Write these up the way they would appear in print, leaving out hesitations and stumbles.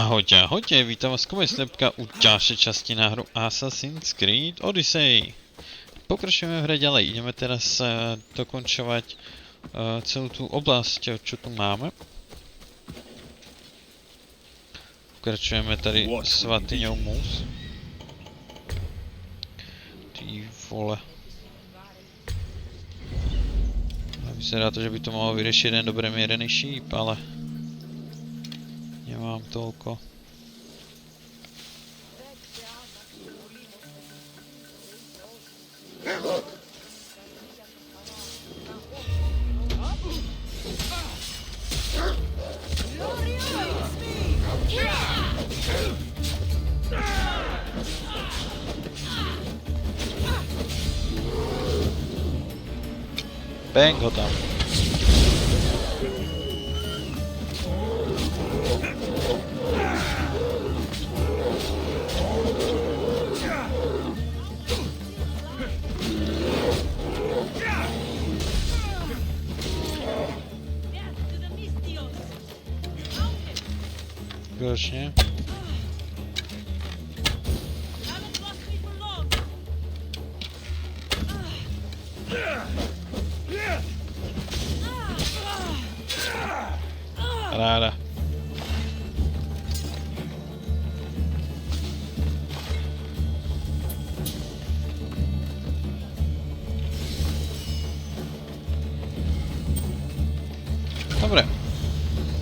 Ahojte, ahojte, vítam vás Sliepka u ďalšej časti na hru Assassin's Creed Odyssey. Pokračujeme v hre ďalej, ideme teraz dokončovať celú tú oblasť, čo tu máme. Pokračujeme tady svatyňou Mus. Ty vole. Vyzerá to, že by to mohlo vyriešiť jeden dobre mierený šíp, ale nemám toľko. Bang ho tam. Konečne. Ráda. Dobre.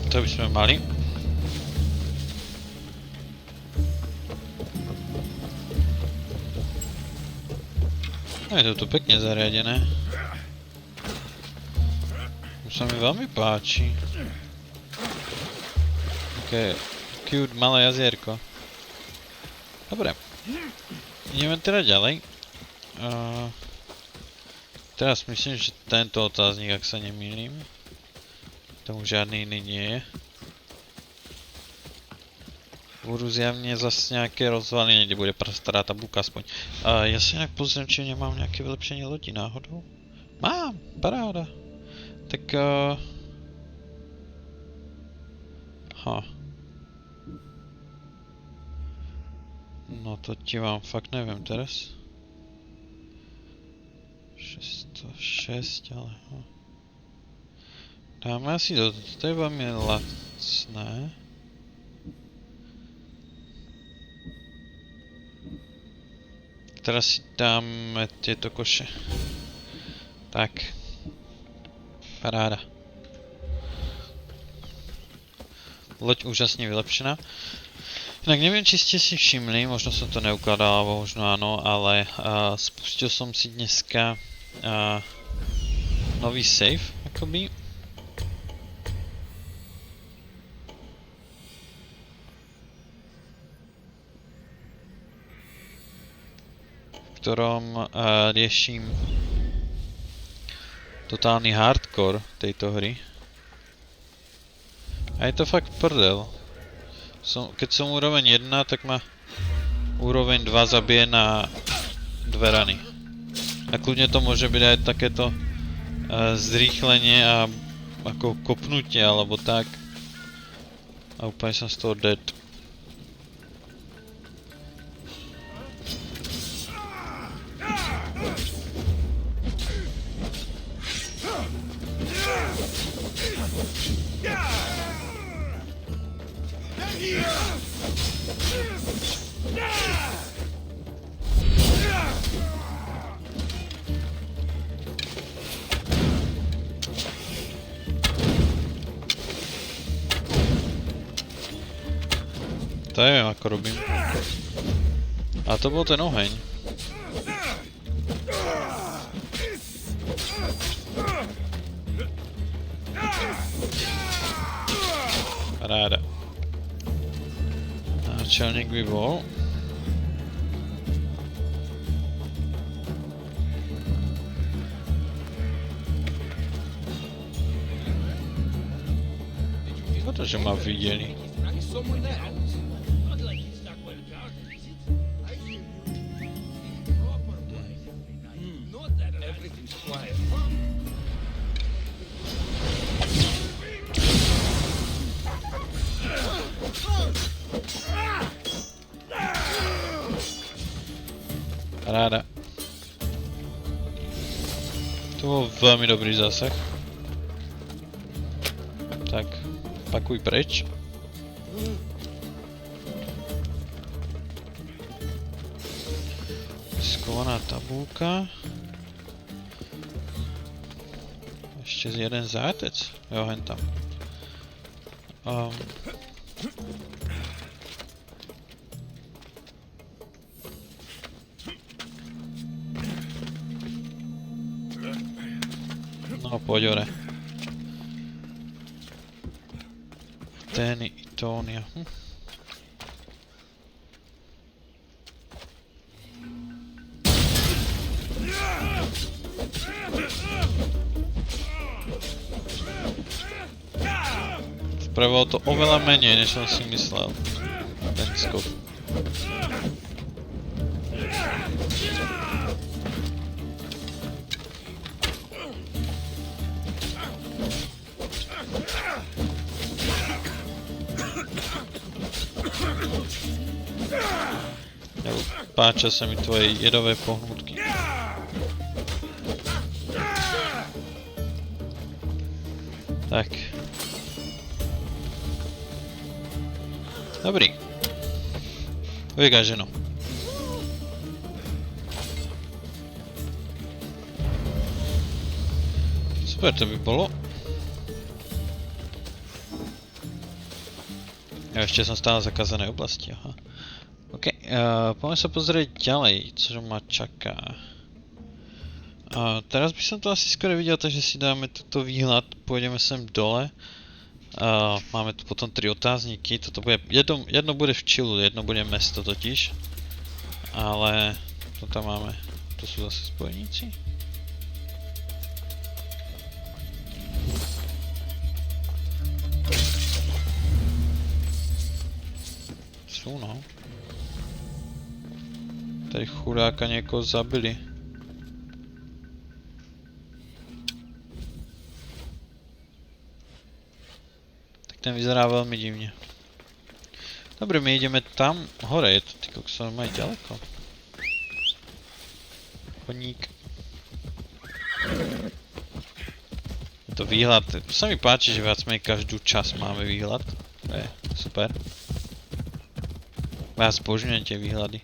To by sme mali. No je to tu pekne zariadené. Už sa mi veľmi páči. Také cute malé jazierko. Dobre. Ideme teda ďalej. Teraz myslím, že tento otáznik, ak sa nemýlim. Tomu žiadny iný nie je. Budú zjavne zase nejaké rozvaliny, kde bude stará tabulka aspoň. Ja sa inak pozriem, či nemám nejaké vylepšenie lodi náhodou. Mám, paráda. Tak no to ti vám fakt neviem teraz. 606, ale dáme asi do teba mi lacné. Teraz si dáme tieto koše. Tak. Paráda. Loď úžasne vylepšená. Inak neviem, či ste si všimli, možno som to neukladal, alebo možno áno, ale spustil som si dneska nový save, akoby. V ktorom riešim totálny hardcore tejto hry. A je to fakt prdel. Keď som úroveň 1, tak ma úroveň 2 zabije na 2 rany. A kľudne to môže byť aj takéto zrýchlenie a ako kopnutie alebo tak. A úplne som z toho dead. To neviem, ako robím. A to bol ten oheň. Paráda. Náčelník by bol. Škoda, že ma videli. Paráda. To bol veľmi dobrý zásah. Tak, pakuj preč. Skovaná tabulka. Ešte jeden zátec. Jo, hen tam. No, poď hore. Tény i tónia. Spravilo to oveľa menej, než som si myslel. Ten skok. Páčia sa mi tvoje jedové pohnútky. Tak. Dobrý. Vygáženo. Super to by bolo. Ja ešte som stále v zakázanej oblasti, aha. OK, poďme sa pozrieť ďalej, čo ma čaká. Teraz by som to asi skôr videl, takže si dáme túto výhľad, pôjdeme sem dole. Máme tu potom 3 otázniky, toto bude, jedno bude v Čilu, jedno bude mesto totiž. Ale, to tam máme, to sú zase spojníci. Sú no. Tady chudáka niekoho zabili. Tak ten vyzerá veľmi divne. Dobre, my ideme tam hore, je to ty kokso, aj ďaleko. Koník. Je to výhľad, sa mi páči, že viac menej každú časť máme výhľad. To je super. Ja zbožňujem tie výhľady.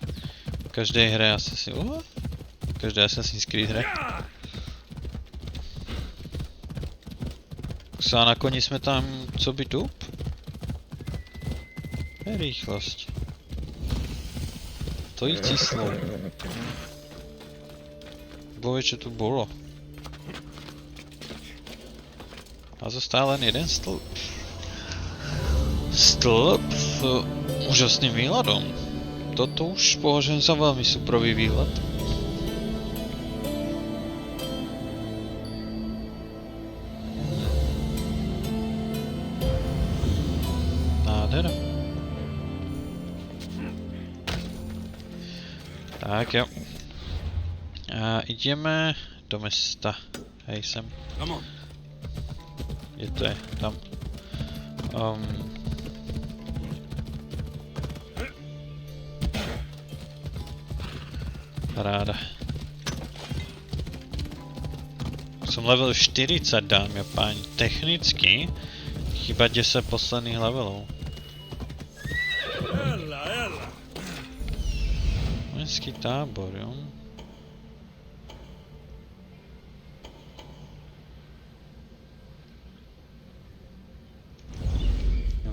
V každej hre v každej Assassin's Creed hre. A nakoniec sme tam, co by tu? Je rýchlosť. To je číslo. Bože, čo tu bolo. A zostal len jeden stĺp. Stĺp s úžasným výhľadom. Toto už považujem za veľmi suprový výhľad. Nádhera. Tak jo. A ideme do mesta. Hej, sem. Kde to je? Tam. Paráda. Som level 40, dámy a páni. Technicky chyba 10 posledných levelov. Vojenský tábor, jo?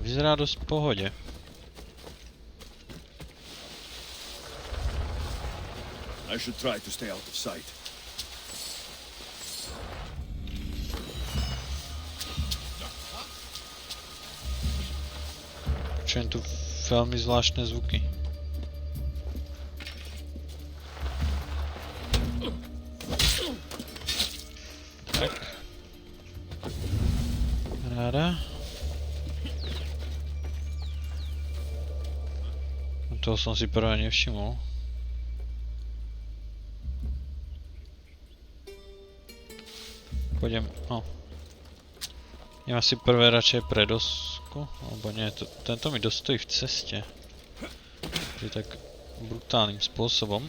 Vyzerá dosť v pohode. I should try to stay out of sight. Počujem tu veľmi zvláštne zvuky. Tak. Ráda. Toho som si prvé nevšimol. Pôjdem, no. Idem asi prvé radšej pre dosku, alebo nie, tento mi dosť stojí v ceste. Je tak brutálnym spôsobom.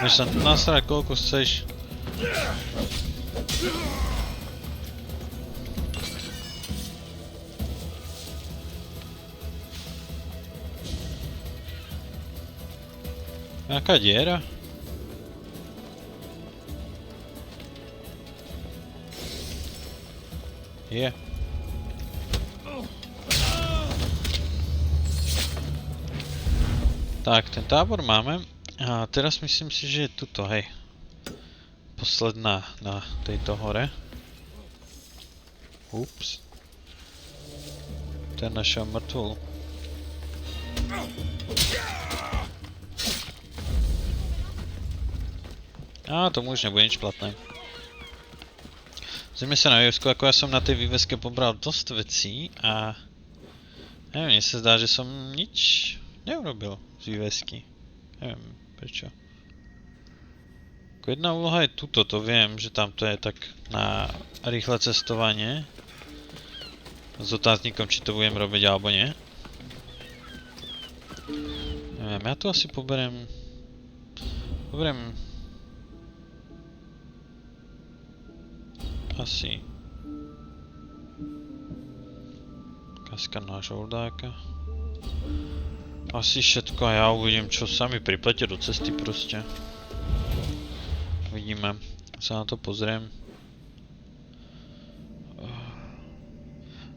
Môžeš sa nasrať koľko chceš. Aká diera? Je. Tak, ten tábor máme. A teraz myslím si, že je tuto, hej. Posledná na tejto hore. Ups. To je naša mŕtvol. Á, tomu už nebude nič platné. Zrejme sa na vývesku, ako ja som na tej výveske pobral dosť vecí a... Neviem, mne sa zdá, že som nič neurobil z vývesky. Neviem prečo. Ako jedna úloha je tuto, to viem, že tamto je tak na rýchle cestovanie. S otáznikom, či to budem robiť alebo nie. Neviem, ja tu asi poberiem... Asi... Kaska na žoldáka. Asi všetko a ja uvidím, čo sa mi priplete do cesty proste. Uvidíme. Sa na to pozriem.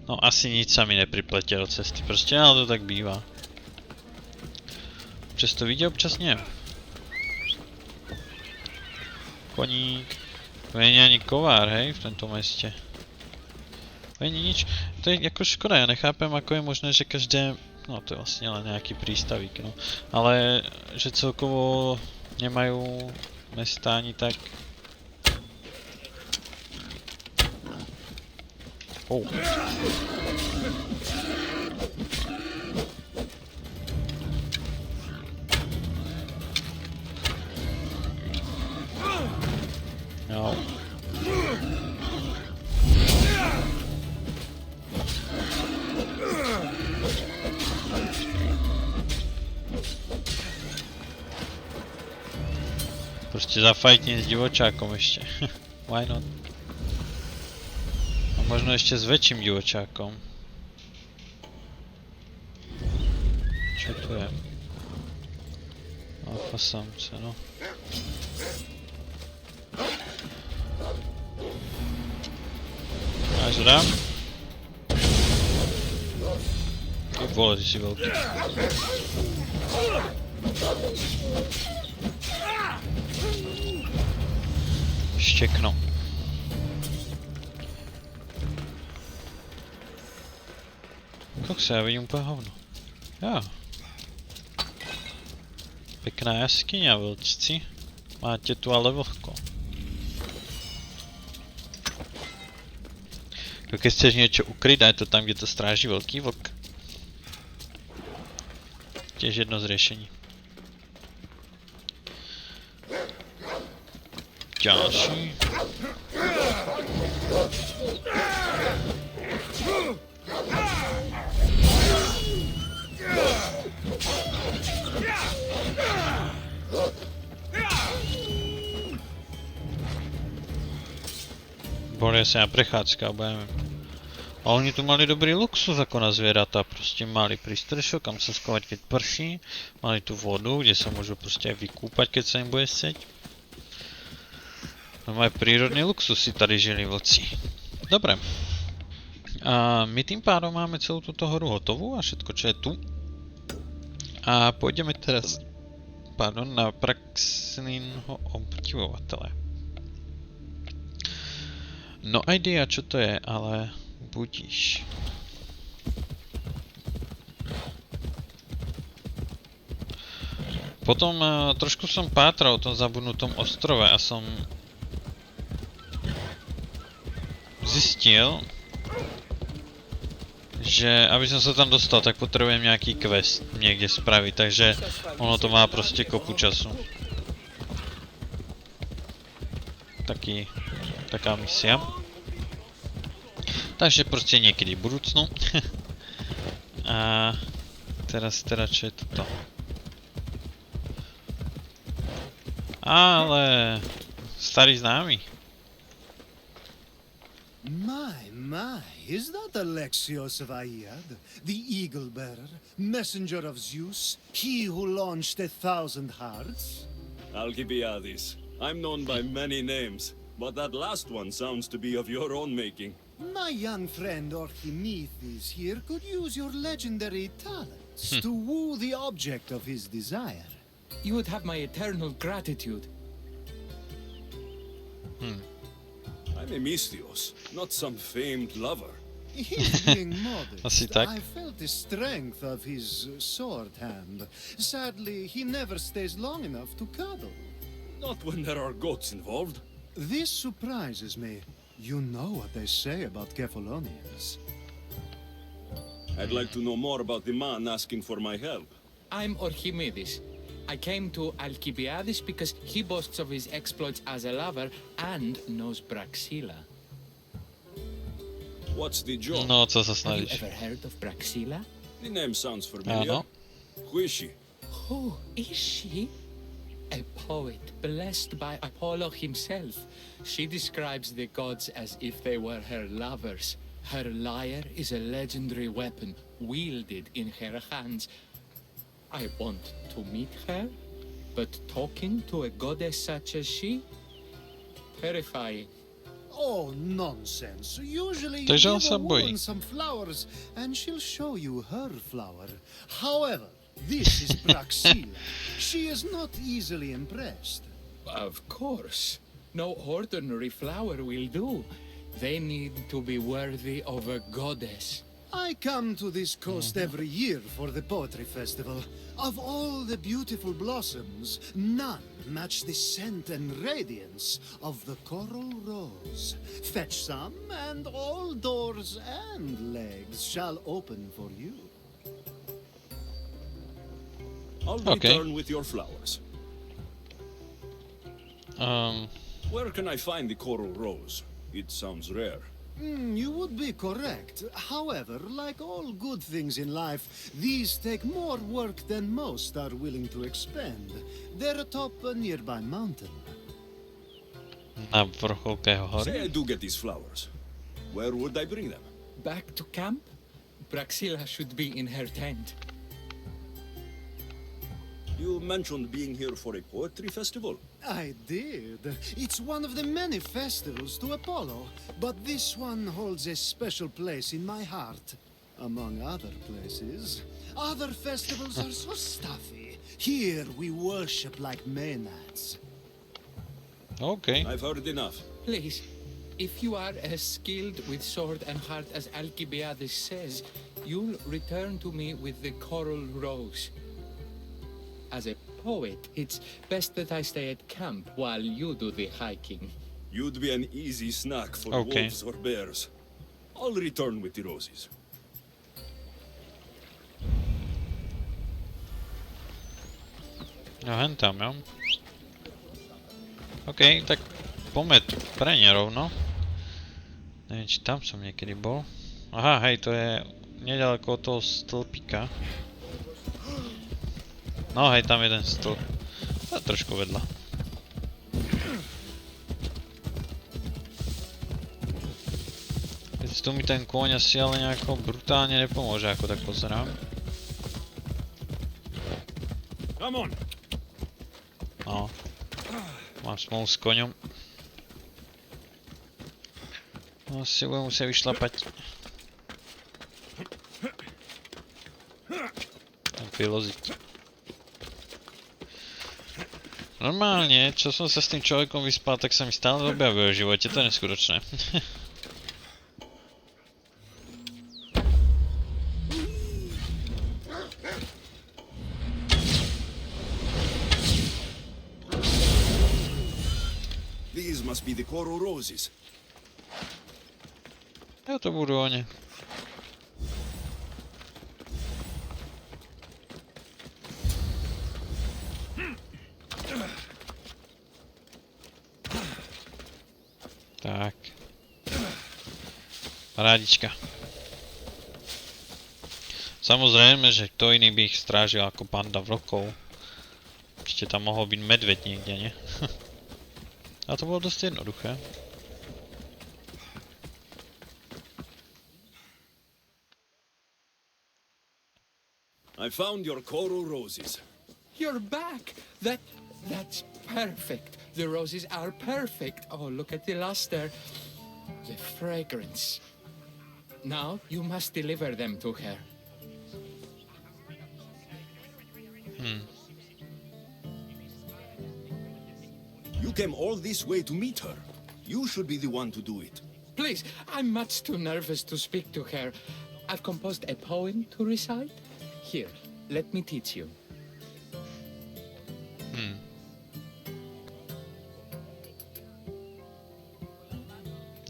No asi nič sa mi nepriplete do cesty proste, ale to tak býva. Občas to vidie, občas nie. Koník. To nie je ani kovár, hej, v tomto meste. To nie je nič. To je ako škoda, ja nechápem, ako je možné, že každé... No to je vlastne len nejaký prístavík, no. Ale že celkovo nemajú mesta ani tak... Oh. No. Proste zafajtím s divočákom ešte. Why not? A možno ešte s väčším divočákom. Čo tu je? Alfa samce, no. Máš rám? Ty vole, ty si veľký. Štekno. Koksa, ja vidím úplne hovno. Ja. Pekná jaskyňa, vlčci. Máte tu ale vlhko. Keď chceš niečo ukryť, daj to tam, kde to stráži veľký vlk. Tiež jedno z riešení. Ďalší. Bolia sa na prechádzka, alebo ja neviem. A oni tu mali dobrý luxus ako na zvieratá, proste mali prístrešok, kam sa skovať keď prší, mali tu vodu, kde sa môžu proste aj vykúpať, keď sa im bude chceť. No aj prírodný luxus si tady žili vlci. Dobre. A my tým pádom máme celú túto horu hotovú a všetko čo je tu. A pôjdeme teraz, na praxinného obdivovatele. No idea čo to je, ale budíš. Potom trošku som pátral o tom zabudnutom ostrove a som zistil, že aby som sa tam dostal, tak potrebujem nejaký quest niekde spraviť, takže ono to má proste kopu času. Taká misia. Takže proste niekedy v budúcnu. A Teraz čo je toto? Ale... starý známy. My, is that Alexios of Aiad, the eagle bearer, messenger of Zeus, he who launched 1,000 hearts? Alcibiades. I'm known by many names, but that last one sounds to be of your own making. My young friend Archimedes here could use your legendary talents to woo the object of his desire. You would have my eternal gratitude. I'm Misthios, not some famed lover. He's being modest. Asi tak. I felt the strength of his sword hand. Sadly, he never stays long enough to cuddle. Not when there are goats involved. This surprises me. You know what they say about Kephalonians. I'd like to know more about the man asking for my help. I'm Archimedes. I came to Alcibiades because he boasts of his exploits as a lover and knows Braxilla. What's the job? No, co sa Have you snažíš? ever heard of Braxilla? The name sounds familiar. Áno. Who is she? Who is she? A poet blessed by Apollo himself. She describes the gods as if they were her lovers. Her lyre is a legendary weapon wielded in her hands. I want to meet her, but talking to a goddess such as she? Terrifying. Oh, nonsense. Usually you Takže on give sa a bojí. woman some flowers and she'll show you her flower. However, this is Braxilla. She is not easily impressed. Of course. No ordinary flower will do. They need to be worthy of a goddess. I come to this coast every year for the poetry festival. Of all the beautiful blossoms, none match the scent and radiance of the coral rose. Fetch some, and all doors and legs shall open for you. I'll Okay. return with your flowers. Um, Where can I find the coral rose? It sounds rare. You would be correct. However, like all good things in life, these take more work than most are willing to expend. They're atop a nearby mountain. na vrcholke hory? Say I do get these flowers. Where would I bring them? Back to camp? Braxilla should be in her tent. You mentioned being here for a poetry festival. I did. It's one of the many festivals to Apollo, but this one holds a special place in my heart. Among other places, other festivals are so stuffy. Here we worship like maenads. OK. I've heard enough. Please, if you are as skilled with sword and heart as Alcibiades says, you'll return to me with the coral rose. As a poet, it's best that I stay at camp while you do the hiking. You'd be an easy snack for Okay. wolves or bears. I'll return with the roses. No hen tam, jo. OK, tak poďme pre ne rovno. Neviem, či tam som niekedy bol. Aha, hej, to je nedaleko od toho stĺpika. No hej, tam jeden stĺp. A trošku vedľa. Keď tu mi ten kôň asi ale nejako brutálne nepomôže, ako tak pozerám. Come on. No. Mám smolu s koňom. No si budem musieť vyšlapať. Tam vyloziť. Normálne, čo som sa s tým človekom vyspal, tak sa mi stále objavuje v živote, to je neskutočné. These must be the coral roses. Ja to budú oni. Tak. Parádička. Samozrejme, že kto iný by ich strážil ako banda vlkov. Ešte tam mohol byť medveď niekde, nie? A to bolo dosť jednoduché. I found your coral roses. You're back! That's perfect. The roses are perfect. Oh, look at the luster. The fragrance. Now you must deliver them to her. You came all this way to meet her. You should be the one to do it. Please, I'm much too nervous to speak to her. I've composed a poem to recite. Here, let me teach you.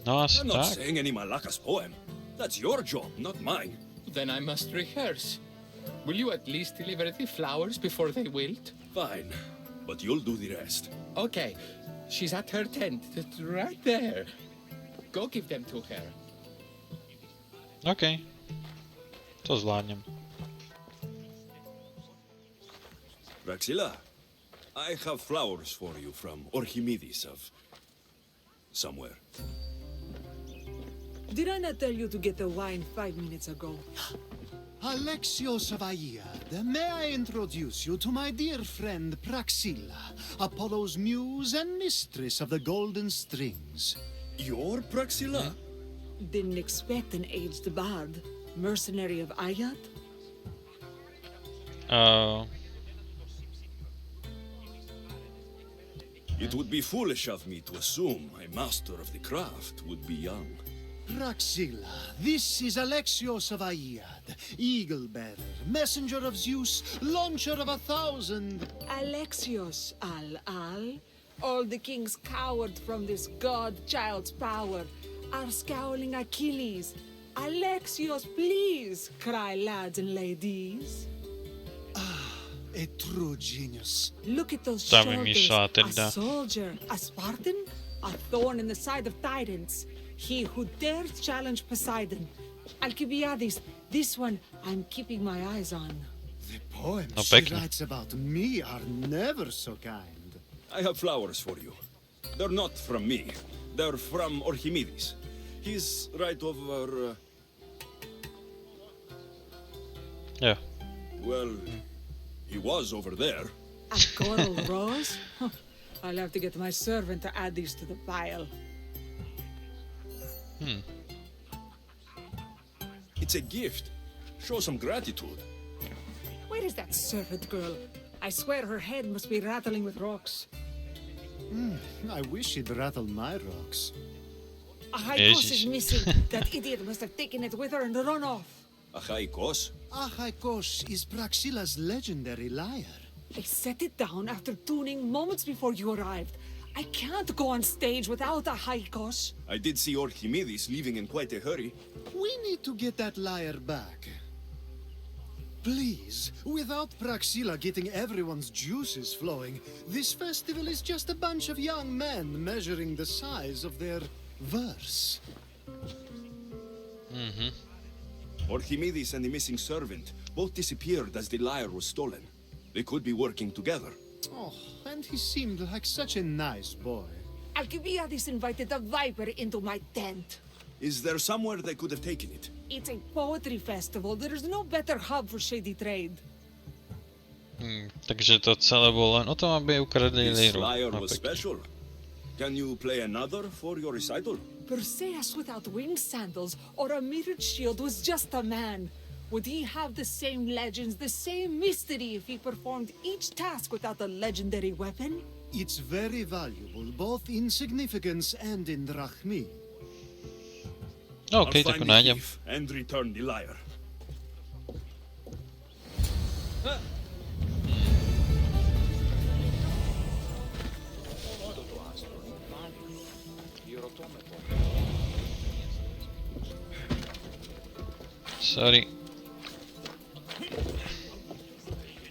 No asi I'm not tak. saying any Malakas poem. That's your job, not mine. Then I must rehearse. Will you at least deliver the flowers before they wilt? Fine, but you'll do the rest. Okay, she's at her tent. It's right there. Go give them to her. OK. To zvládnem. Praxilla, I have flowers for you from Archimedes of somewhere. Did I not tell you to get the wine 5 minutes ago? Alexios of Aiad, may I introduce you to my dear friend Praxilla, Apollo's muse and mistress of the golden strings. Your Praxilla? Didn't expect an aged bard. Mercenary of Aiad? It would be foolish of me to assume a master of the craft would be young. Praxilla, this is Alexios of Aiad, eagle-bearer, messenger of Zeus, launcher of 1,000... Alexios, Al. All the kings cowered from this god-child's power. Are scowling Achilles. Alexios, please, cry lads and ladies. A true genius. Look at those Tam shoulders. vymýšľa A teda. soldier, a Spartan, a thorn in the side of Titans. He who dares challenge Poseidon. Alcibiades, this one I'm keeping my eyes on. The poems No, she pekne. writes about me are never so kind. I have flowers for you. They're not from me. They're from Archimedes. He's right over... Jo. well, he was over there. A coral rose? Huh. I'll have to get my servant to add these to the pile. It's a gift. Show some gratitude. Where is that servant girl? I swear her head must be rattling with rocks. I wish she'd rattle my rocks. A high course Jesus. is missing. That idiot must have taken it with her and run off. Achaikos? Achaikos is Praxilla's legendary lyre. I set it down after tuning moments before you arrived. I can't go on stage without a haikos. I did see Archimedes leaving in quite a hurry. We need to get that lyre back. Please, without Praxilla getting everyone's juices flowing, this festival is just a bunch of young men measuring the size of their verse. Archimedes and the missing servant both disappeared as the lyre was stolen. They could be working together. Oh, and he seemed like such a nice boy. Alcibiades invited a viper into my tent. Is there somewhere they could have taken it? It's a poetry festival. There's no better hub for shady trade. Takže to celé bolo len o tom, aby ukradli This líru. lyre No, was pekne. special. Can you play another for your recital? Perseus without winged sandals or a mirrored shield was just a man. Would he have the same legends, the same mystery if he performed each task without a legendary weapon? It's very valuable, both in significance and in drachmi. OK, I'll tak find ho the nájdem. thief and return the lyre. Sorry.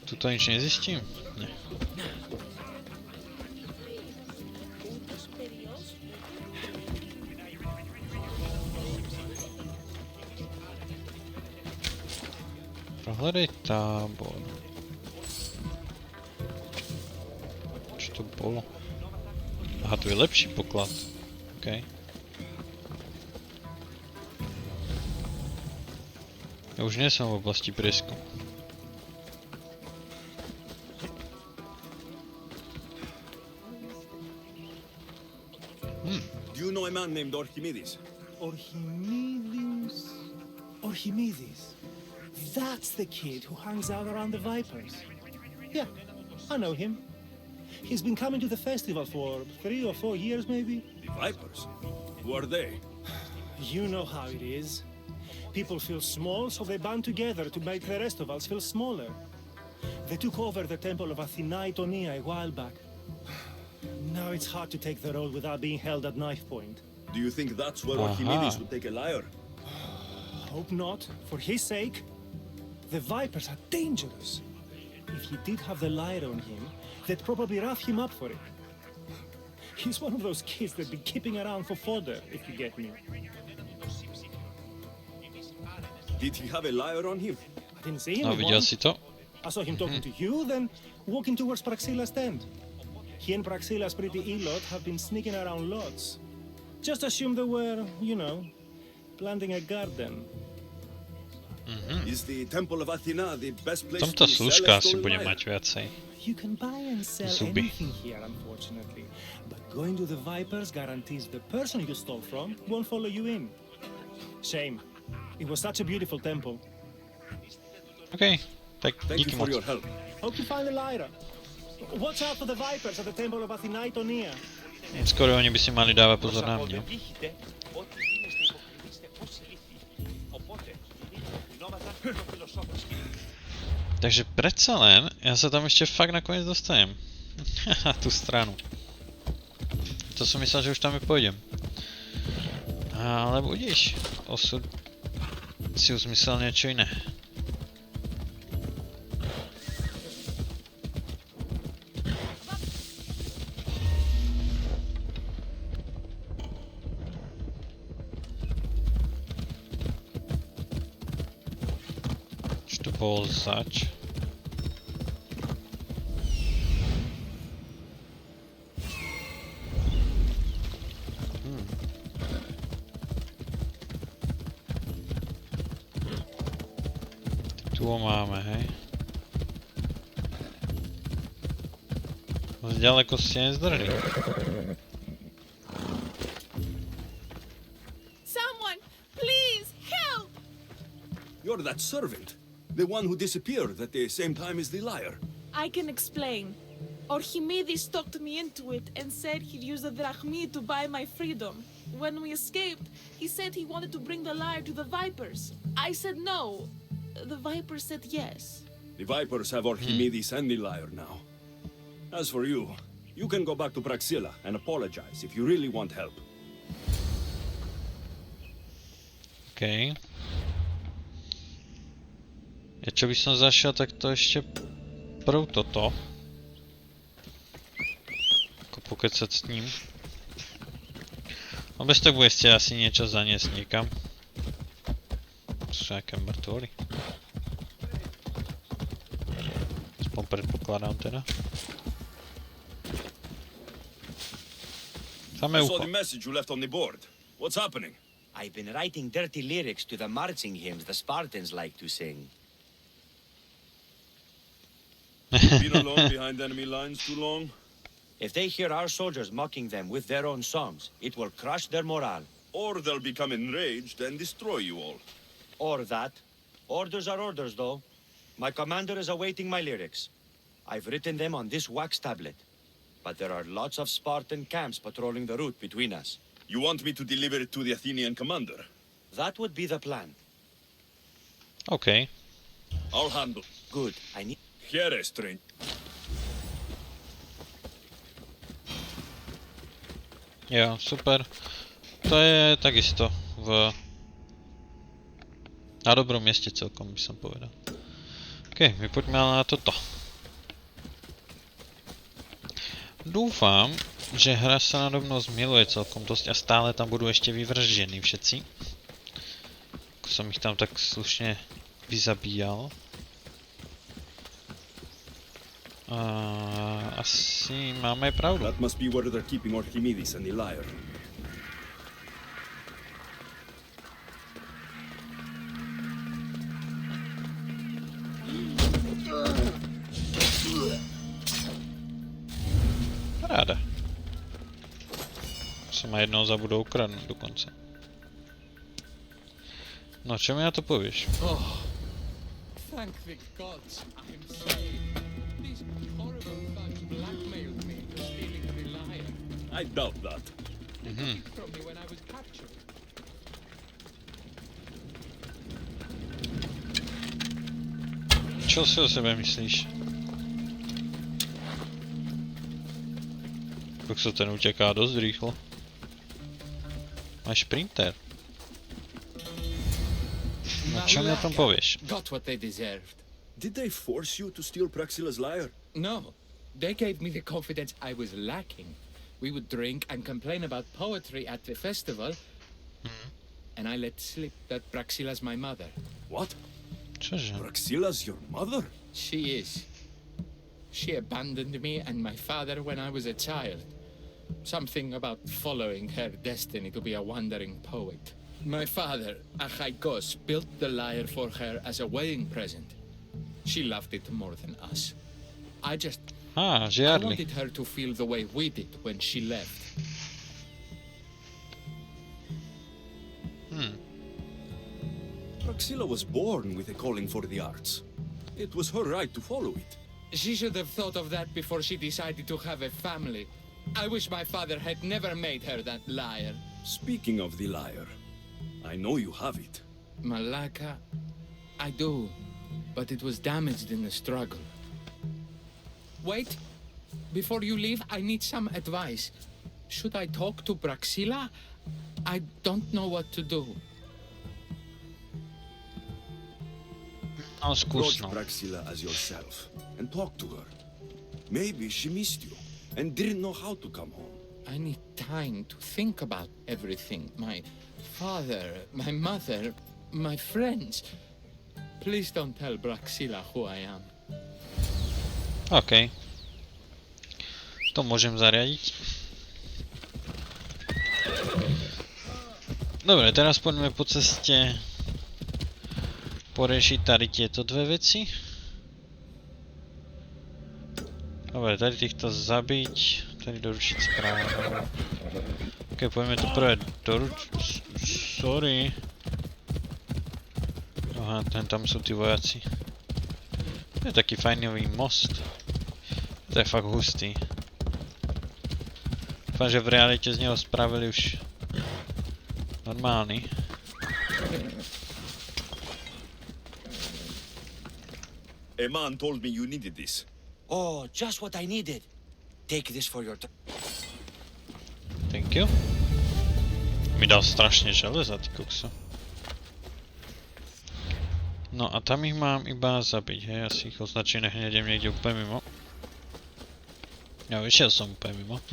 Tuto nič nezistím? Nie. Hľadaj tábor. Čo to bolo? Aha, tu je lepší poklad. OK. Ja už nie som v oblasti prieskumu. Do you know a man named Archimedes? Archimedes. Archimedes. That's the kid who hangs out around the Vipers. Yeah, I know him. He's been coming to the festival for 3 or 4 years, maybe. The Vipers? Who are they? You know how it is. People feel small, so they band together to make the rest of us feel smaller. They took over the temple of Athena a while back. Now it's hard to take the road without being held at knife point. Do you think that's where Aha. Archimedes would take a liar? Hope not. For his sake. The Vipers are dangerous. If he did have the lyre on him, they'd probably rough him up for it. He's one of those kids that'd be keeping around for fodder, if you get me. Did he have a liar on him? I didn't see him No, with videl one. si to? I saw him talking to you, then walking towards Praxila's tent. He and Praxila's pretty elot have been sneaking around lots. Just assume they were, you know, planting a garden. Is the temple of Athena the best V place tomto to sell slúžka a asi stolen bude liar? mať viacej. You can buy and sell Zuby. anything here, unfortunately. But going to the Vipers guarantees the person you stole from won't follow you in. Shame. It was such a beautiful temple. OK, tak Thank díky you for moc. your help. Hope you find the lyre. Watch out for the Vipers at the temple of Athena. Skoro oni by si mali dávať pozor na mňa. Takže predsa len, ja sa tam ešte fakt nakoniec dostanem. Na tú stranu. To som myslel, že už tam pôjdem. Ale budíš. Osud si uzmyslel niečo iné. Čo to bol zač? Tu ho máme, hej. Moc ďaleko ste nezdrhli. Someone, please help! You're that servant. The one who disappeared at the same time as the liar. I can explain. Archimedes talked me into it and said he'd use the drachmi to buy my freedom. When we escaped, he said he wanted to bring the lyre to the Vipers. I said no. The Vipers said yes. The Vipers have Archimedes and the liar now. As for you, you can go back to Praxilla and apologize if you really want help. OK. Ja čo by som zašiel, tak to ešte prv toto. Ako pokecať s ním. A bez toho budete asi niečo zaniesť niekam. Sú nejaké mŕtvoly. Aspoň predpokladám teda. Samé I saw ucho. the message you left on the board. What's happening? I've been writing dirty lyrics to the marching hymns the Spartans like to sing. Been alone behind enemy lines too long? If they hear our soldiers mocking them with their own songs, it will crush their morale. Or they'll become enraged and destroy you all. Or that. Orders are orders, though. My commander is awaiting my lyrics. I've written them on this wax tablet. But there are lots of Spartan camps patrolling the route between us. You want me to deliver it to the Athenian commander? That would be the plan. OK. I'll handle. Good. I need... Here, strange. Jo, super. To je takisto na dobrom mieste celkom, by som povedal. OK, my poďme ale na toto. Dúfam, že hra sa nado mnou zmiluje celkom dosť a stále tam budú ešte vyvržení všetci. Ako som ich tam tak slušne vyzabíjal. Asi máme pravdu. That must be where they're keeping Archimedes and the lyre. Paráda. Sa ma jednou zabudol ukradnúť dokonca. No, čo mi na to povieš? Oh, thank the gods I'm saved. These horrible thugs blackmailed me into stealing the lyre. I doubt that. They took it from me when I was captured. Čo si o sebe myslíš? Tak sa ten uteká dosť rýchlo. Máš šprinter. No čo mi o tom povieš? Got what they deserved. Did they force you to steal Praxila's lyre? No, they gave me the confidence I was lacking. We would drink and complain about poetry at the festival, and I let slip that Praxila's my mother. What? Čože? Praxila's your mother? She is. She abandoned me and my father when I was a child. Something about following her destiny to be a wandering poet. My father, Achaikos, built the lyre for her as a wedding present. She loved it more than us. I Žiarli. wanted her to feel the way we did when she left. Praxila was born with a calling for the arts. It was her right to follow it. She should have thought of that before she decided to have a family. I wish my father had never made her that lyre. Speaking of the lyre, I know you have it. Malaka, I do, but it was damaged in the struggle. Wait, before you leave, I need some advice. Should I talk to Praxila? I don't know what to do. No, skús Approach no. Praxila as yourself and talk to her. Maybe she missed you and didn't know how to come home. I need time to think about everything. My father, my mother, my friends. Please don't tell Praxila who I am. OK. To môžem zariadiť. Dobre, teraz poďme po ceste poriešiť tady tieto dve veci. Dobre, tady týchto zabiť, tady doručiť správu. OK, poďme to prvé Sorry. Aha, tam sú tí vojaci. To je taký fajnový most. To je fakt hustý. Dúfam, že v realite z neho spravili už normálny. A man told me you needed this. Oh, just what I needed. Take this for your... Thank you. Mi dal strašne železa, ty kokso. No a tam ich mám iba zabiť, hej, ja si ich označím, nech nejdem niekde úplne mimo. Ja vyšiel som úplne mimo.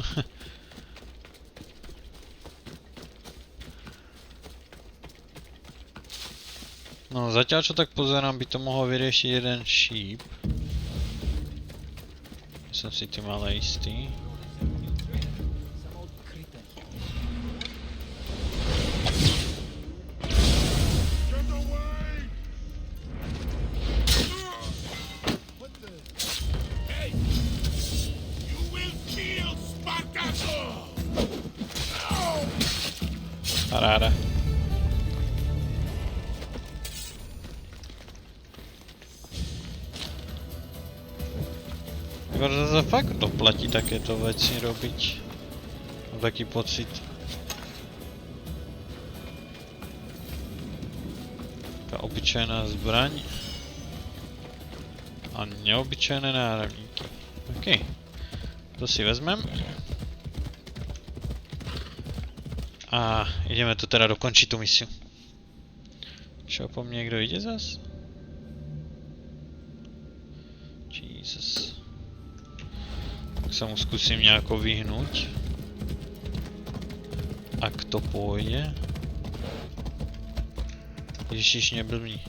No zatiaľ čo tak pozerám, by to mohol vyriešiť jeden šíp. Som si tým ale istý. Paráda. Za fakt to platí takéto veci robiť. Mám taký pocit. Taká obyčajná zbraň. A neobyčajné náramníky. OK. To si vezmem. A ideme to teda dokončiť tú misiu. Čo po mne niekto ide zas? Jesus. Tak sa mu skúsim nejako vyhnúť. Ak to pôjde. Ježiš, neblbni.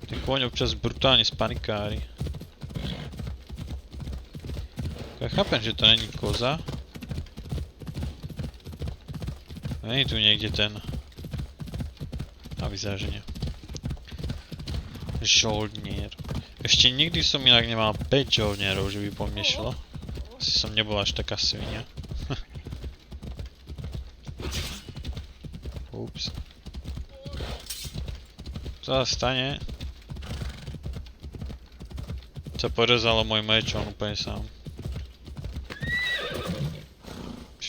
Ten kôň občas brutálne spanikári. Ja chápem, že to není koza. Není tu niekde ten... A vyzerá, že nie. Žoldnier. Ešte nikdy som inak nemal 5 žoldnierov, že by po mne šlo. Asi som nebol až taká svinia. Ups. Čo sa stane? Sa porezalo môj meč, on úplne sám.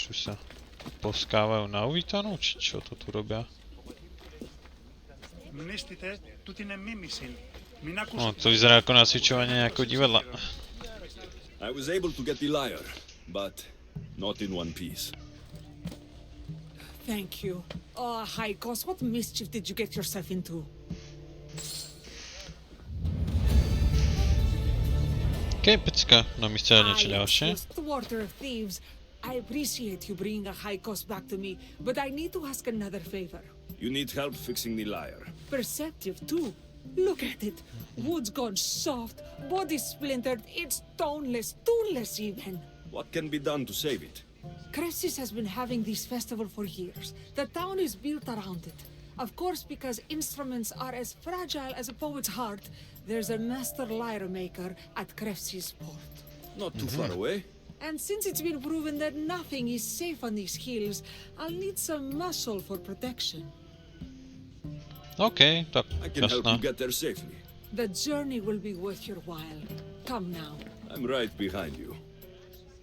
Tu sa poskávajú na uvítanú, či čo to tu robia? No, to vyzerá ako nacvičovanie nejakého divadla. I was able to get the lyre, but not in one piece. Thank you. Oh, Haikos, what mischief did you get yourself into? Okej, pecka, no mi chce niečo ďalšie. Thwarter of thieves. I appreciate you bringing a Haikos back to me, but I need to ask another favor. You need help fixing the lyre. Perceptive, too. Look at it. Wood's gone soft, body splintered, it's toneless, tooless even. What can be done to save it? Cressis has been having this festival for years. The town is built around it. Of course, because instruments are as fragile as a poet's heart, there's a master lyre maker at Cressis port. Not too far away. And since it's been proven that nothing is safe on these hills, I'll need some muscle for protection. Okej, tak I can help you jasná. get there safely. The journey will be worth your while. Come now. I'm right behind you.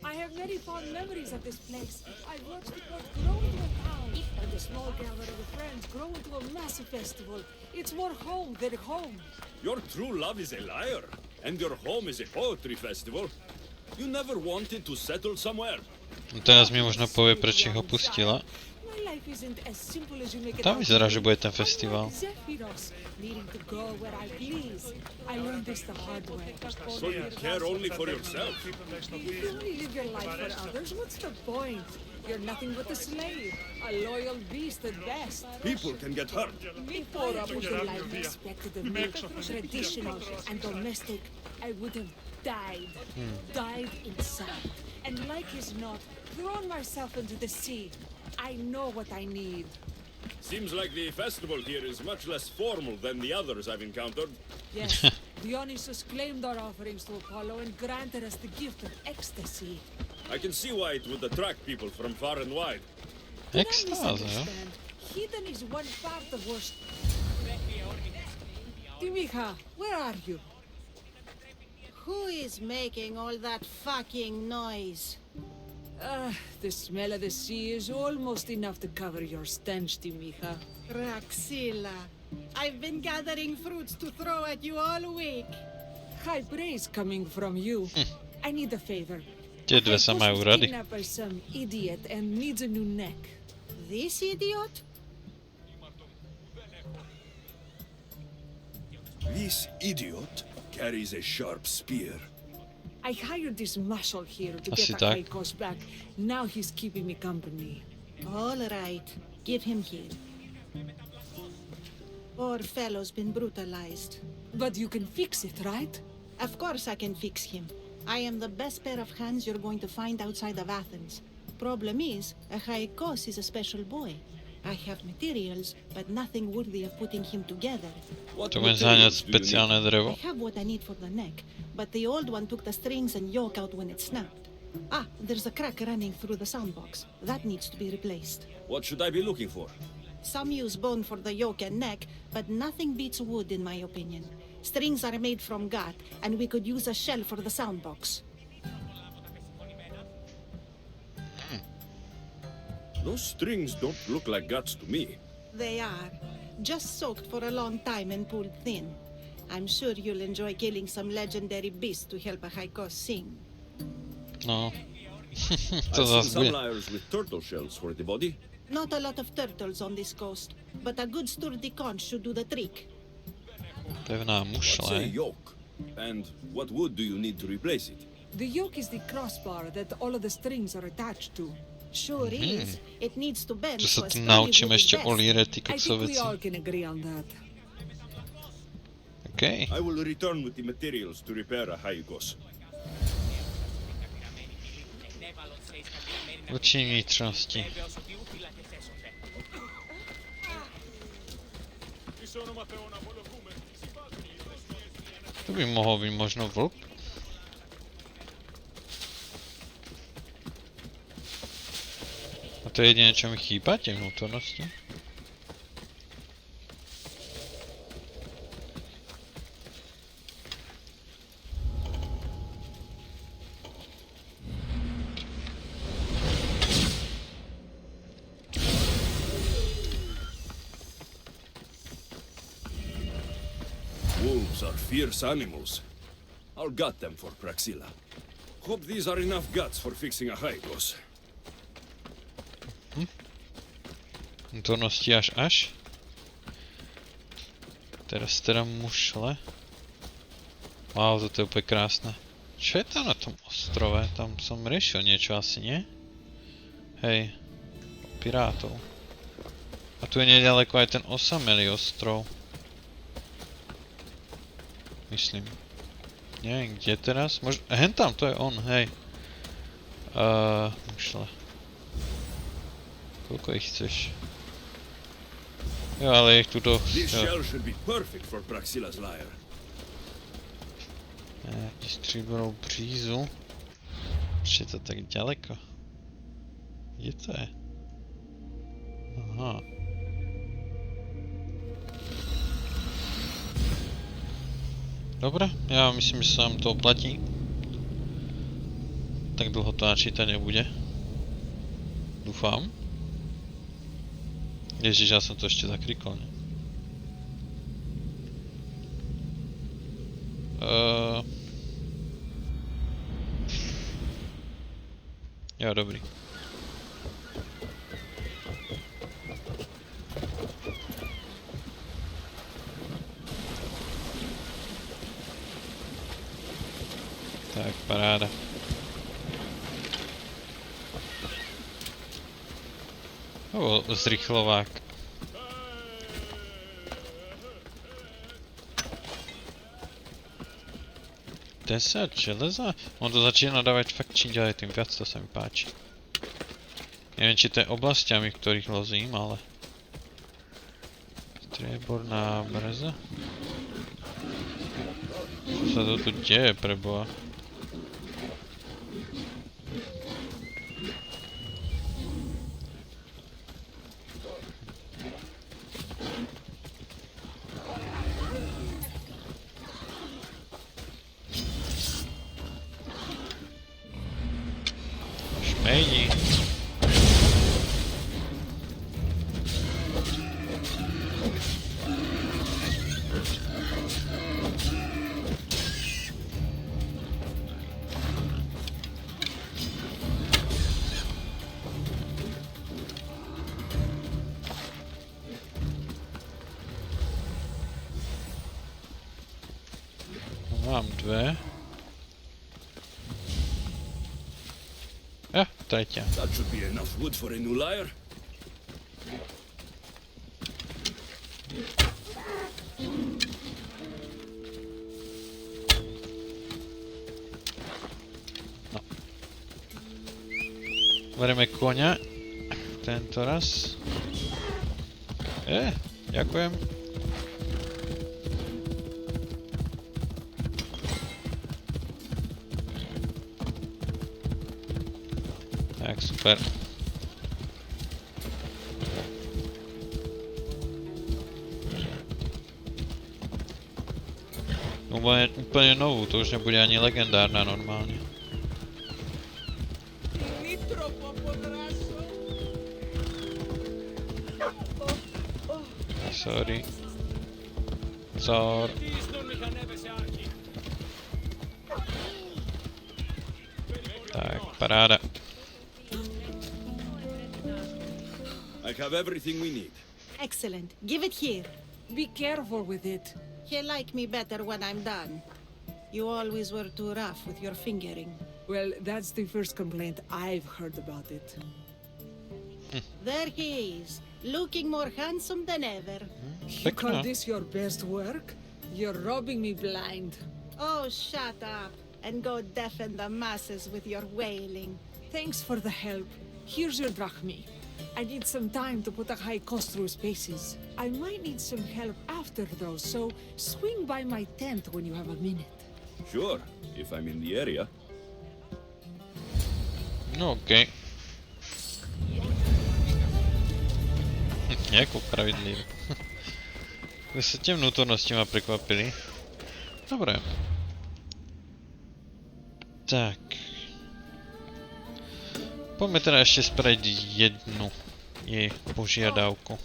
I have very fond memories of this place. I've watched the port grow into a town, and the small gathering of friends grow into a massive festival. It's more home than home. Your true love is a lyre, and your home is a poetry festival. You never wanted to settle somewhere. No teraz mi možno povie, prečo ich opustila. My life isn't as simple as you make it Tam out vyzerá, to že be. bude ten I'm festival. like Zephyros, needing to go where I please. I learned this the hard way. So you care only for yourself. If you only live your life for others, what's the point? You're nothing but a slave, a loyal beast at best. People can get hurt. Before I put the life expected of me, traditional and domestic, I would have died. Died inside. And like as not, thrown myself into the sea. I know what I need. Seems like the festival here is much less formal than the others I've encountered. Yes, Dionysus claimed our offerings to Apollo and granted us the gift of ecstasy. I can see why it would attract people from far and wide. Do not Extáze, jo? misunderstand. Heathen is one part of worship. Timiha, where are you? Who is making all that fucking noise? The smell of the sea is almost enough to cover your stench, Timiha. Praxilla, I've been gathering fruits to throw at you all week. High praise coming from you. I need a favor. Tie dve sa majú rady. Kidnapped by some idiot and needs a new neck. This idiot? This idiot carries a sharp spear. I hired this muscle here to Asi get tak. Haikos back. Now he's keeping me company. All right, give him here. Poor fellow's been brutalized. But you can fix it, right? Of course I can fix him. I am the best pair of hands you're going to find outside of Athens. Problem is, a Haikos is a special boy. I have materials, but nothing worthy of putting him together. What Tu budem zháňať materials do you need? speciálne drevo. I have what I need for the neck, but the old one took the strings and yoke out when it snapped. Ah, there's a crack running through the soundbox. That needs to be replaced. What should I be looking for? Some use bone for the yoke and neck, but nothing beats wood in my opinion. Strings are made from gut, and we could use a shell for the soundbox. Those strings don't look like guts to me. They are. Just soaked for a long time and pulled thin. I'm sure you'll enjoy killing some legendary beast to help a Haikos sing. No. To I've seen zase some bude. lyres with turtle shells for the body. Not a lot of turtles on this coast, but a good sturdy conch should do the trick. Pevná What's mušla, a hej. yoke? And what wood do you need to replace it? The yoke is the crossbar that all of the strings are attached to. Sure is. It needs to bend. Čo sa so a tu sturdy naučím wood is ešte best. o líre, ty I think koksoveci. we all can agree on that. Okej. I will return with the materials to repair a Haikos. Voči vnitřnosti. To by mohol byť možno vlk. A to je jediné, čo mi chýba, tie vnútornosti. Wolves are fierce animals. I'll gut them for Praxilla. Hope these are enough guts for fixing a haikos. Vnútornosti až. Teraz teda mušle. Wow, toto je úplne krásne. Čo je tam na tom ostrove? Tam som riešil niečo asi, nie? Hej. Pirátov. A tu je nedaleko aj ten osamelý ostrov. Myslím. Neviem, kde teraz? Hentam, to je on, hej. Mušle. Koľko ich chceš? Jo, ale ich tu dosť. This shell should be perfect for Praxilla's lyre. Nejaký stříbrnou břízu. Proč je to tak ďaleko? Kde to je? Aha. Dobre, ja myslím, že sa nám to oplatí. Tak dlho to načítať nebude. Dúfam. Ježiš, ja som to ešte zakrikol, ne? Jo, dobrý. Tak, paráda. Zrychlovák. Desať železa? On to začína dávať fakt čím ďalej, tým viac to sa mi páči. Neviem, či to je oblastiami, v ktorých lozím, ale... Strieborná breza? Čo sa to tu deje, preboha? Šmejdi. Mám dve. Ja, tretia. That should be enough wood for a new lyre. No. Berieme koňa. Tento raz. Ďakujem. Tak, super. Úplne novú, to už nebude ani legendárna normálne. Sorry. Tak, paráda. I have everything we need. Excellent. Give it here. Be careful with it. He'll like me better when I'm done. You always were too rough with your fingering. Well, that's the first complaint I've heard about it. There he is, looking more handsome than ever. You call this your best work? You're robbing me blind. Oh, shut up and go deafen the masses with your wailing. Thanks for the help. Here's your drachmi. I need some time to put a high cost through his paces. I might need some help after though, so swing by my tent when you have a minute. Sure, if I'm in the area. No okej. Jako pravidlivé. Sa tie vnútornosti ma prekvapili. Dobre. Tak. Poďme teda ešte spraviť jednu jej požiadavku.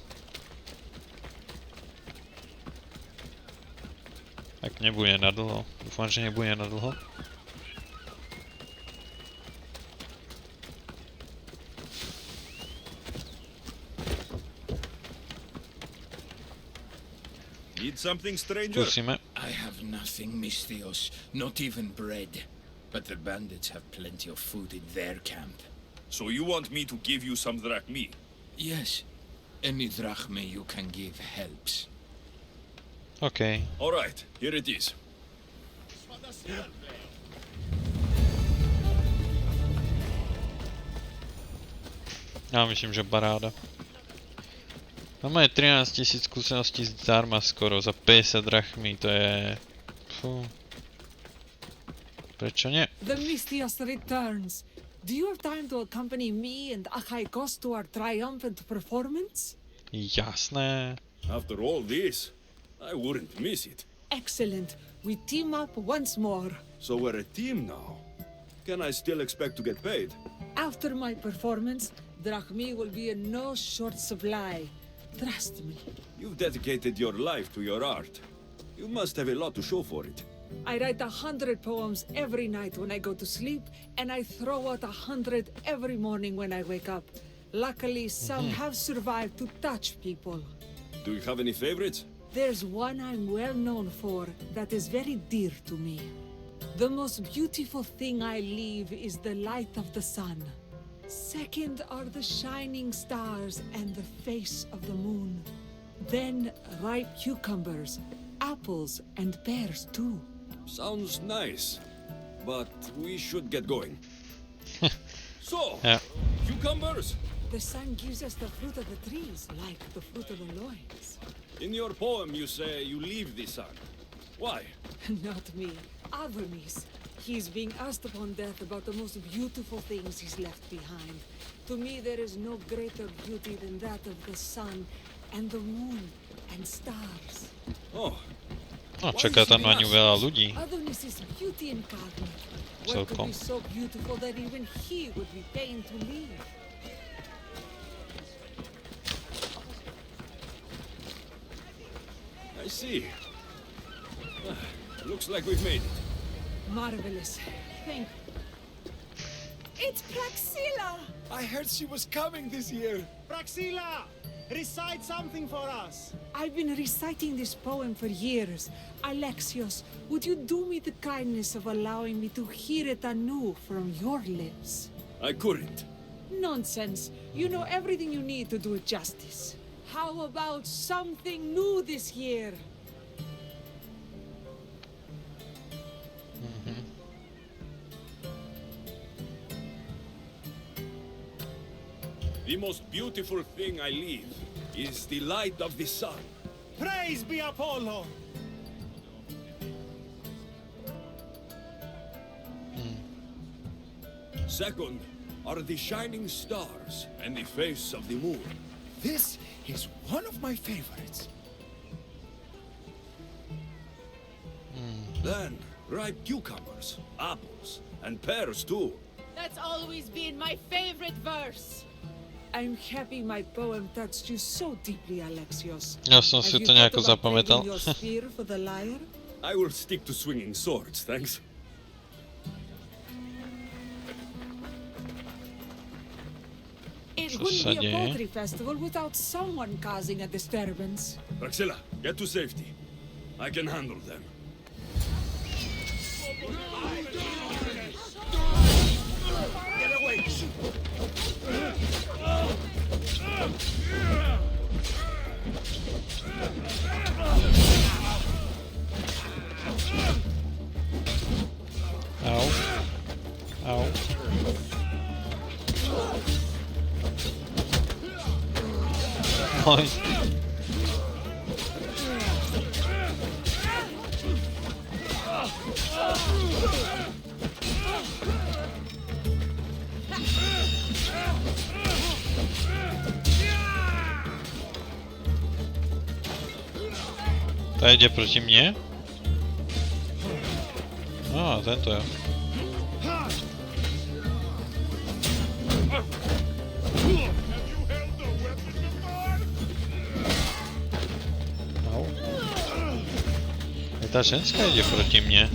Ak nebude nadlho. Dúfam, že nebude nadlho. Need something, stranger? Skúsime. I have nothing, Misthios, not even bread. But the bandits have plenty of food in their camp. So you want me to give you some drachmi? Yes, any drachme you can give helps. OK. All right, here it is. Ja myslím, že paráda. Máme 13 000 skúseností zdarma skoro za 50 drachmy, to je... Fú. Prečo nie? The Misthios returns. Do you have time to accompany me and Achaikos to our triumphant performance? Jasné. After all this, I wouldn't miss it. Excellent. We team up once more. So we're a team now. Can I still expect to get paid? After my performance, drachmi will be in no short supply. Trust me. You've dedicated your life to your art. You must have a lot to show for it. I write 100 poems every night when I go to sleep, and I throw out 100 every morning when I wake up. Luckily, some have survived to touch people. Do you have any favorites? There's one I'm well known for that is very dear to me. The most beautiful thing I leave is the light of the sun. Second are the shining stars and the face of the moon. Then ripe cucumbers, apples, and pears too. Sounds nice, but we should get going. So, Yeah. cucumbers? The sun gives us the fruit of the trees, like the fruit of the loins. In your poem you say you leave the sun. Why? Not me, Avernus. He's being asked upon death about the most beautiful things he's left behind. To me, there is no greater beauty than that of the sun, and the moon, and stars. Oh, No, čaká tam na ňu veľa ľudí. Avernus is beauty incarnate. What could Celkom. be so beautiful that even he would be pained to leave? I see. Looks like we've made it. Marvelous. Thank you. It's Praxilla! I heard she was coming this year. Praxilla, recite something for us. I've been reciting this poem for years. Alexios, would you do me the kindness of allowing me to hear it anew from your lips? I couldn't. Nonsense. You know everything you need to do it justice. How about something new this year? The most beautiful thing I leave is the light of the sun. Praise be Apollo. Second are the shining stars and the face of the moon. This is one of my favorites. Then ripe cucumbers, apples, and pears too. That's always been my favorite verse. I'm happy my poem touched you so deeply, Alexios. Ja som si Have to you nejako thought about zapamätal. trading your spear for the lyre? I will stick to swinging swords, thanks. It Co wouldn't sa be a deje? poetry festival without someone causing a disturbance. Praxilla, get to safety. I can handle them. Au. Au. Pojď. Ta jde proti mně? Tento jo. Au. Ta ženská jde proti mně.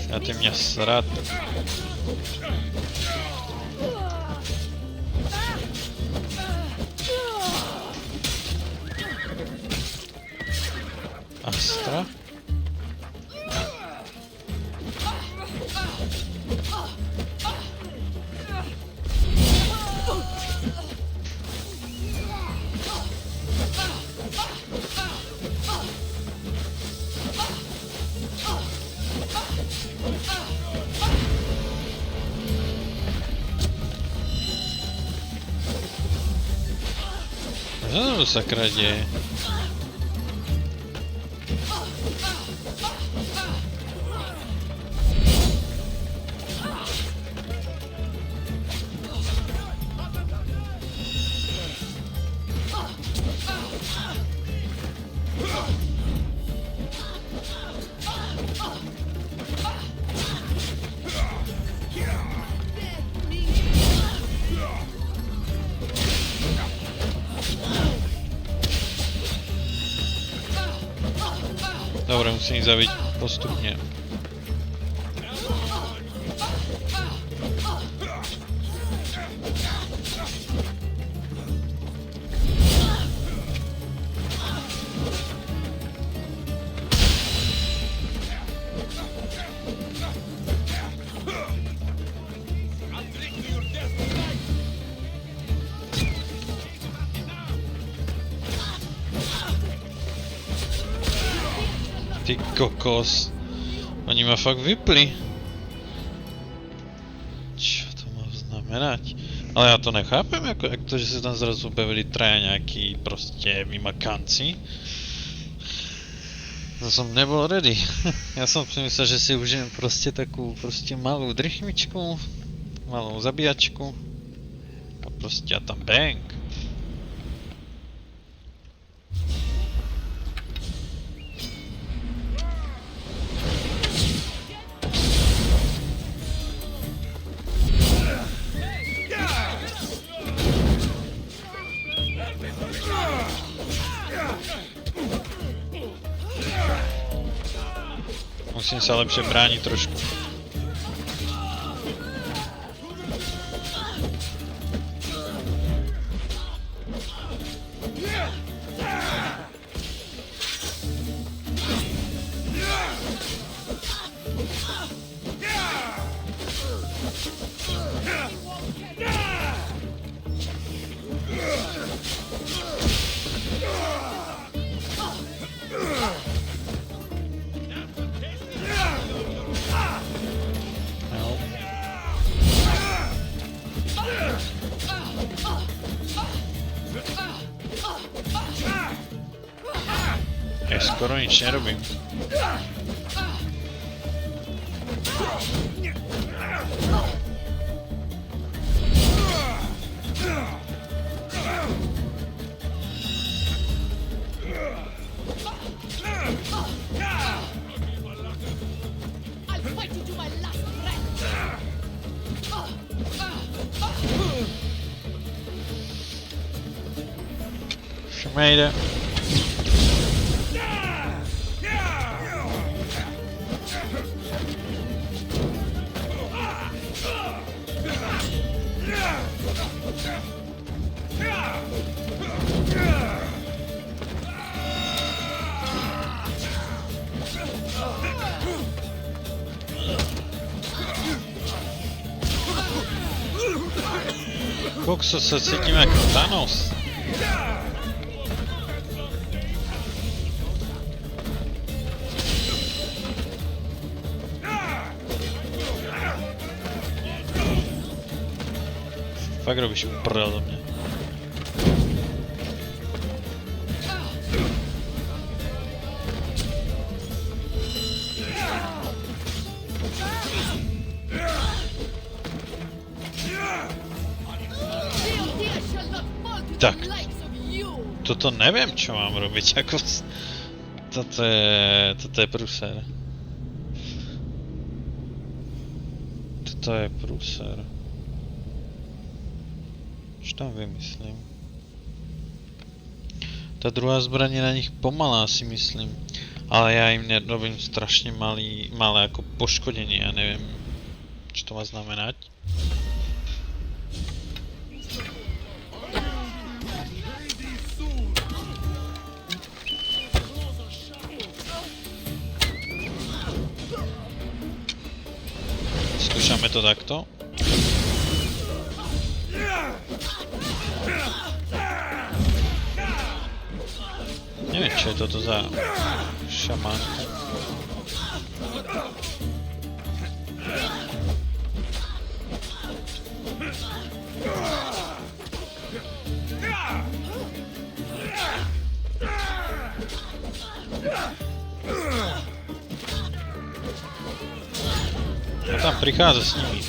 Já ty mě srát. Astra? Co to sakra děje? Dobre, musím ich zabiť postupne. Ty kokos. Oni ma fakt vypli. Čo to má znamenať? Ale ja to nechápem, jak to, že sa tam zrazu objavili traja nejakí proste vymakanci. To som nebol ready. Ja som si myslel, že si užijem proste takú proste malú drychmičku, malú zabíjačku a proste a tam bang. Musím sa lepšie brániť trošku. Skoro nič nerobím. Šmejde. Kokso, sa cítim ako Thanos. Fakt robíš uprdel do mě. Tak. Toto neviem, čo mám robiť, ako... Toto je prúser. Toto je prúser. Čo tam vymyslím? Tá druhá zbraň je na nich pomalá, si myslím. Ale ja im nerobím strašne malé ako poškodenie, ja neviem, čo to má znamenať. Skúšame to takto. Neviem, čo je toto za šamánku. A tam prichádza s nimi.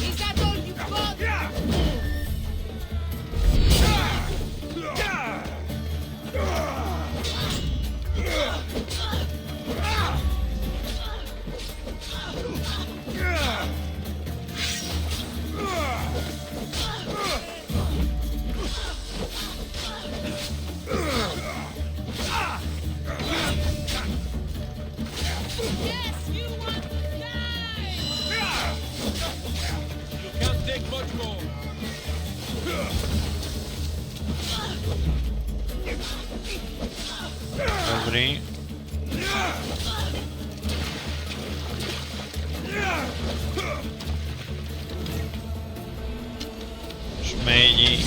Is that all you got? Yes, you want to die! You can't take much more. Dobrý. Šmejdi.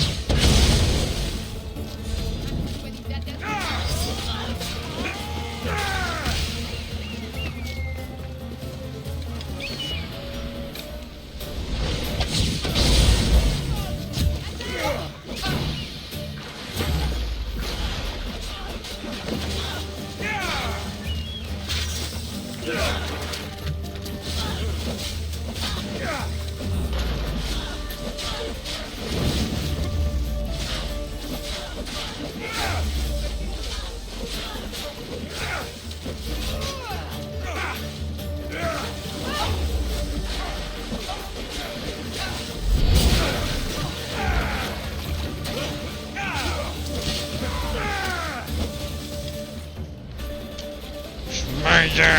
Šmejdi.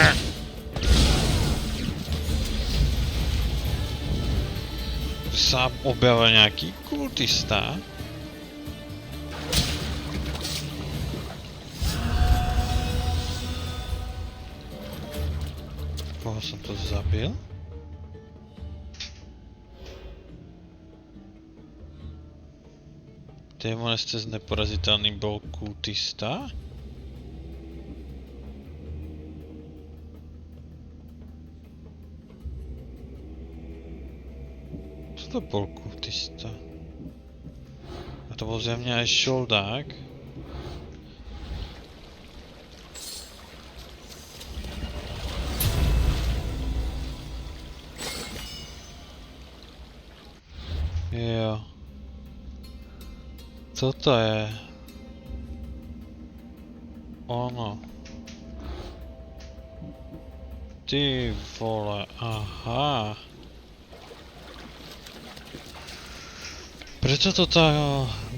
Sa objavil nejaký kultista. Koho som to zabil? Démon cez neporaziteľný bol kultista? To bol kultista. A to bol zjavne aj šoldák. Jo. Toto je... ono. Ty vole, aha. Prečo to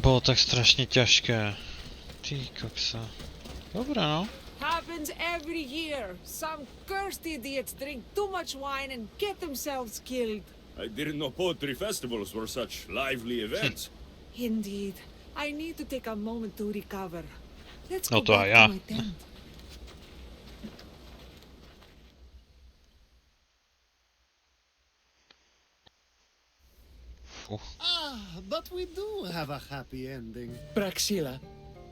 bolo tak strašne ťažké? Ty koksa. Dobre no. Happens every year. Some cursed idiots drink too much wine and get themselves killed. I didn't know poetry festivals were such lively events. Indeed. I need to take a moment to recover. Let's No go to back aj ja. to my tent. But we do have a happy ending. Praxilla,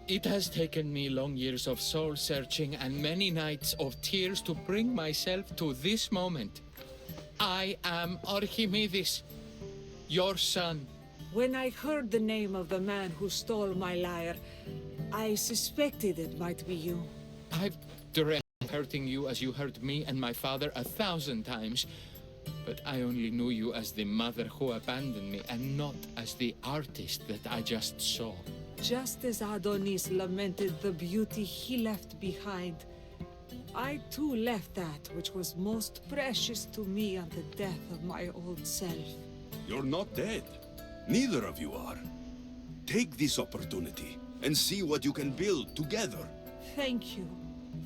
it has taken me long years of soul searching and many nights of tears to bring myself to this moment. I am Archimedes, your son. When I heard the name of the man who stole my lyre, I suspected it might be you. I've dreamt of hurting you as you hurt me and my father 1,000 times, but I only knew you as the mother who abandoned me and not as the artist that I just saw. Just as Adonis lamented the beauty he left behind, I too left that which was most precious to me on the death of my old self. You're not dead. Neither of you are. Take this opportunity and see what you can build together. Thank you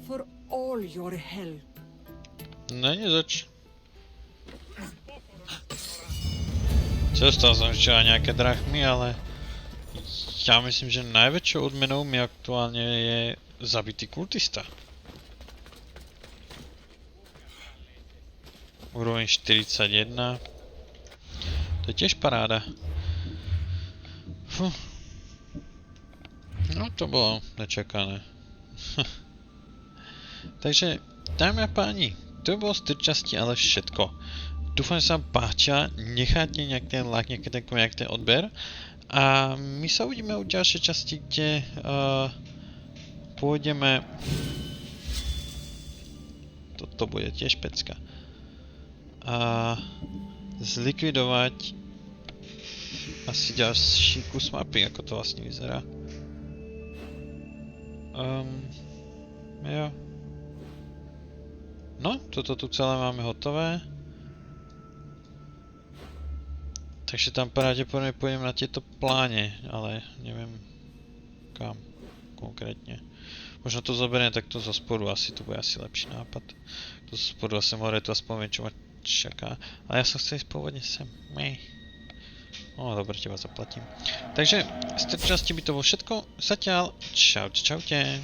for all your help. No nie zač. Dostal som včera nejaké drachmy, ale ja myslím, že najväčšou odmenou mi aktuálne je zabitý kultista. Úroveň 41. To je tiež paráda. Fú. No to bolo nečakané. Takže, dámy a páni, to bolo z tej časti ale všetko. Dúfam, že sa vám páčia, necháte nejak ten like, nejaký ten koment, nejaký ten odber. A my sa uvidíme u ďalšej časti, kde pôjdeme... Toto bude tiež pecka. Zlikvidovať asi ďalší kus mapy, ako to vlastne vyzerá. Jo. No, toto tu celé máme hotové. Takže tam pravdepodobne pôjdem na tieto pláne, ale neviem kam konkrétne. Možno to zoberiem takto zo spodu, asi to bude asi lepší nápad. To zo spodu a sem hore, to aspoň viem, čo ma čaká. Ale ja som chcel ísť pôvodne sem. No dobre, teba zaplatím. Takže z tej časti by to bolo všetko. Zatiaľ, čaute.